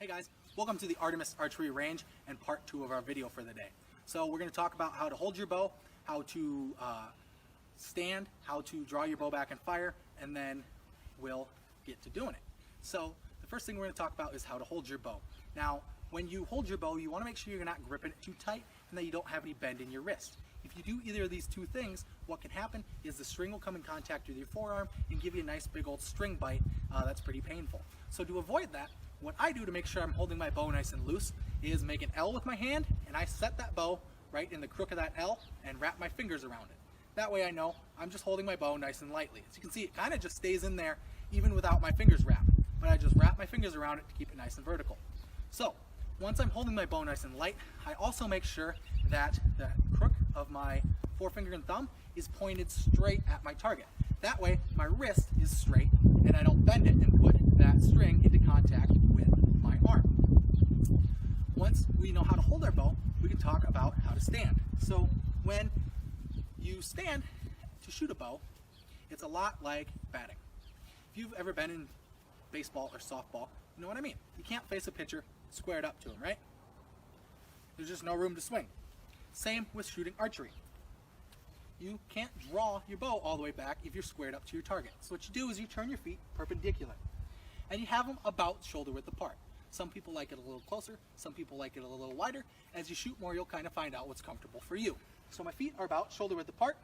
Hey guys, welcome to the Artemis Archery Range and part 2 of our video for the day. So we're going to talk about how to hold your bow, how to stand, how to draw your bow back and fire, and then we'll get to doing it. So the first thing we're going to talk about is how to hold your bow. Now, when you hold your bow, you want to make sure you're not gripping it too tight and that you don't have any bend in your wrist. If you do either of these two things, what can happen is the string will come in contact with your forearm and give you a nice big old string bite that's pretty painful. So to avoid that, what I do to make sure I'm holding my bow nice and loose is make an L with my hand, and I set that bow right in the crook of that L and wrap my fingers around it. That way I know I'm just holding my bow nice and lightly. As you can see, it kind of just stays in there even without my fingers wrapped, but I just wrap my fingers around it to keep it nice and vertical. So once I'm holding my bow nice and light, I also make sure that the crook of my forefinger and thumb is pointed straight at my target. That way my wrist is straight and I don't bend it and put that string into contact with my arm. Once we know how to hold our bow, we can talk about how to stand. So when you stand to shoot a bow, it's a lot like batting. If you've ever been in baseball or softball, you know what I mean. You can't face a pitcher squared up to him, right? There's just no room to swing. Same with shooting archery. You can't draw your bow all the way back if you're squared up to your target. So what you do is you turn your feet perpendicular and you have them about shoulder width apart. Some people like it a little closer, some people like it a little wider. As you shoot more, you'll kind of find out what's comfortable for you. So my feet are about shoulder width apart,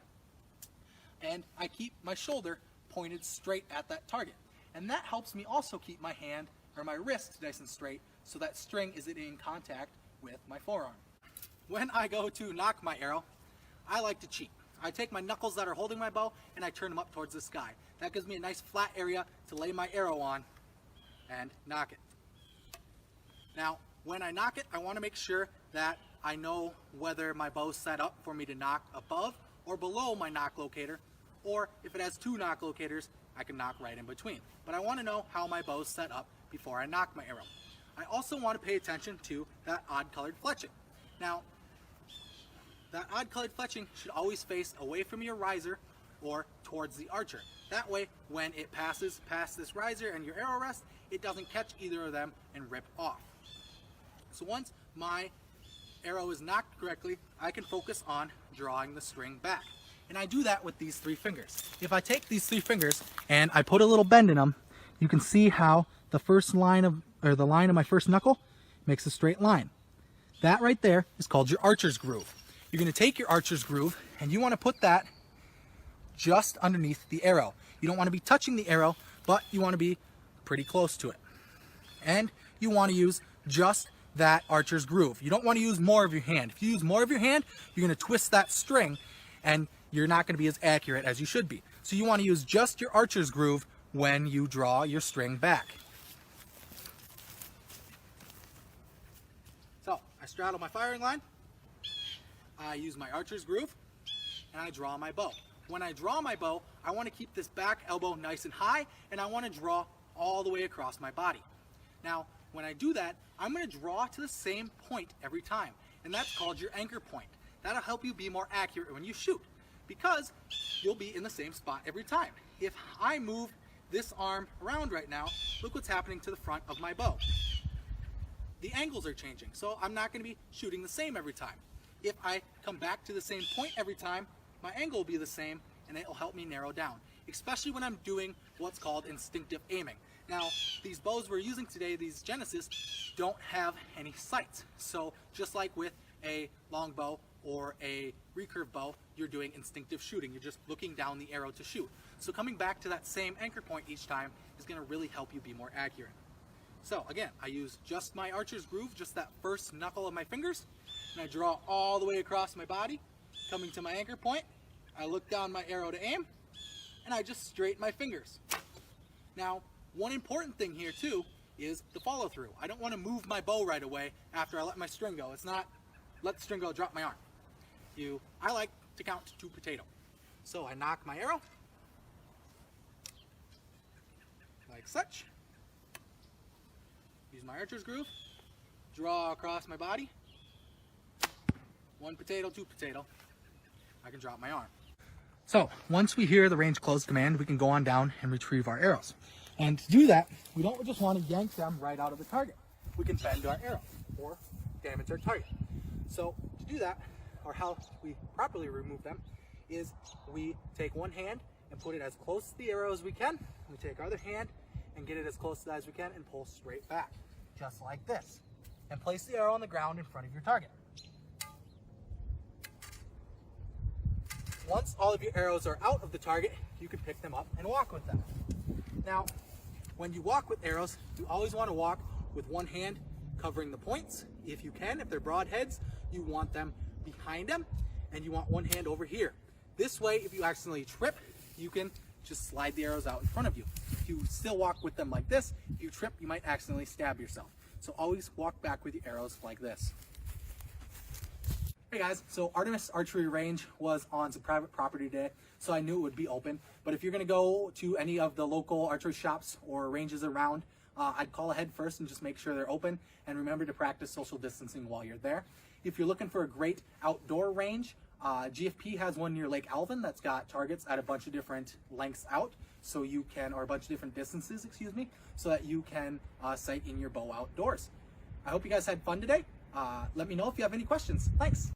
and I keep my shoulder pointed straight at that target. And that helps me also keep my hand or my wrist nice and straight so that string isn't in contact with my forearm. When I go to nock my arrow, I like to cheat. I take my knuckles that are holding my bow and I turn them up towards the sky. That gives me a nice flat area to lay my arrow on and nock it. Now, when I nock it, I want to make sure that I know whether my bow's set up for me to nock above or below my nock locator, or if it has two nock locators, I can nock right in between. But I want to know how my bow's set up before I nock my arrow. I also want to pay attention to that odd colored fletching. Now, that odd colored fletching should always face away from your riser or towards the archer. That way, when it passes past this riser and your arrow rest, it doesn't catch either of them and rip off. So once my arrow is nocked correctly, I can focus on drawing the string back. And I do that with these three fingers. If I take these three fingers and I put a little bend in them, you can see how the first line of, or the line of my first knuckle makes a straight line. That right there is called your archer's groove. You're going to take your archer's groove and you want to put that just underneath the arrow. You don't want to be touching the arrow, but you want to be pretty close to it. And you want to use just that archer's groove. You don't want to use more of your hand. If you use more of your hand, you're going to twist that string and you're not going to be as accurate as you should be. So you want to use just your archer's groove when you draw your string back. So I straddle my firing line, I use my archer's groove, and I draw my bow. When I draw my bow, I want to keep this back elbow nice and high, and I want to draw all the way across my body. Now, when I do that, I'm going to draw to the same point every time, and that's called your anchor point. That'll help you be more accurate when you shoot, because you'll be in the same spot every time. If I move this arm around right now, look what's happening to the front of my bow. The angles are changing, so I'm not going to be shooting the same every time. If I come back to the same point every time, my angle will be the same, and it'll help me narrow down, especially when I'm doing what's called instinctive aiming. Now, these bows we're using today, these Genesis, don't have any sights. So just like with a long bow or a recurve bow, you're doing instinctive shooting. You're just looking down the arrow to shoot. So coming back to that same anchor point each time is going to really help you be more accurate. So again, I use just my archer's groove, just that first knuckle of my fingers, and I draw all the way across my body. Coming to my anchor point, I look down my arrow to aim, and I just straighten my fingers. Now, one important thing here too is the follow through. I don't want to move my bow right away after I let my string go. It's not let the string go, drop my arm. I like to count to 2 potato. So I nock my arrow, like such. Use my archer's groove, draw across my body. 1 potato, 2 potato. I can drop my arm. So once we hear the range close command, we can go on down and retrieve our arrows. And to do that, we don't just want to yank them right out of the target. we can bend our arrow or damage our target. So to do that, or how we properly remove them, is we take one hand and put it as close to the arrow as we can. We take our other hand and get it as close to that as we can and pull straight back, just like this. And place the arrow on the ground in front of your target. Once all of your arrows are out of the target, you can pick them up and walk with them. Now, when you walk with arrows, you always want to walk with one hand covering the points. If you can, if they're broad heads, you want them behind them, and you want one hand over here. This way, if you accidentally trip, you can just slide the arrows out in front of you. If you still walk with them like this, if you trip, you might accidentally stab yourself. So always walk back with your arrows like this. Hey guys, so Artemis Archery Range was on some private property today, so I knew it would be open. But if you're gonna go to any of the local archery shops or ranges around, I'd call ahead first and just make sure they're open, and remember to practice social distancing while you're there. If you're looking for a great outdoor range, GFP has one near Lake Alvin that's got targets at a bunch of different lengths out, so you can, or a bunch of different distances, excuse me, so that you can sight in your bow outdoors. I hope you guys had fun today. Let me know if you have any questions. Thanks.